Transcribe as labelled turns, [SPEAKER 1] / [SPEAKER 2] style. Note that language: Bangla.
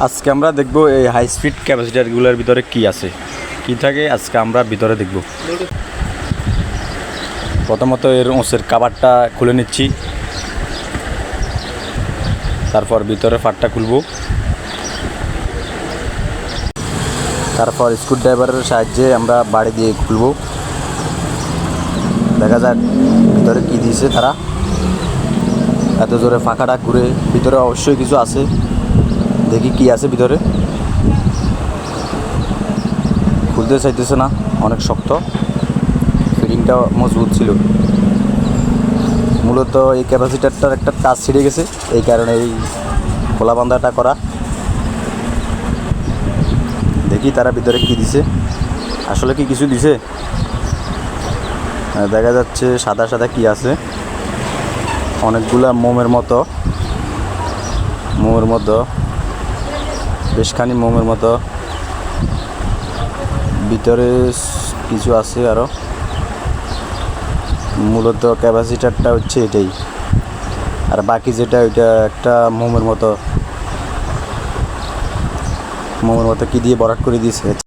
[SPEAKER 1] আজকে আমরা দেখব এই হাই স্পিড ক্যাপাসিটারগুলোর ভিতরে কি আছে, কি থাকে আজকে আমরা ভিতরে দেখব। প্রথমত এর ওঁসের কাভারটা খুলে নিচ্ছি, তারপর ভিতরে ফাটটা খুলব, তারপর স্ক্রুড্রাইভারের সাহায্যে আমরা বাড়ি দিয়ে খুলব। দেখা যাক ভিতরে কি দিয়েছে তারা। এত জোরে ফাঁকাটা ঘুরে, ভিতরে অবশ্যই কিছু আছে, দেখি কি আছে ভিতরে। খুলতে চাইতেছে না, অনেক শক্ত, ফিটিংটা মজবুত ছিল। মূলত এই ক্যাপাসিটারটার একটা টাচ ছিঁড়ে গেছে, এই কারণে এই খোলা বান্ধাটা করা। দেখি তারা ভিতরে কি দিছে, আসলে কি কিছু দিছে। দেখা যাচ্ছে সাদা সাদা কি আছে, অনেকগুলা মোমের মতো বেশখানি মোমের মতো ভিতরে কিছু আছে আরও। মূলত ক্যাপাসিটারটা হচ্ছে এটাই, আর বাকি যেটা ওইটা একটা মোমের মতো কি দিয়ে ভরাট করে দিয়েছে।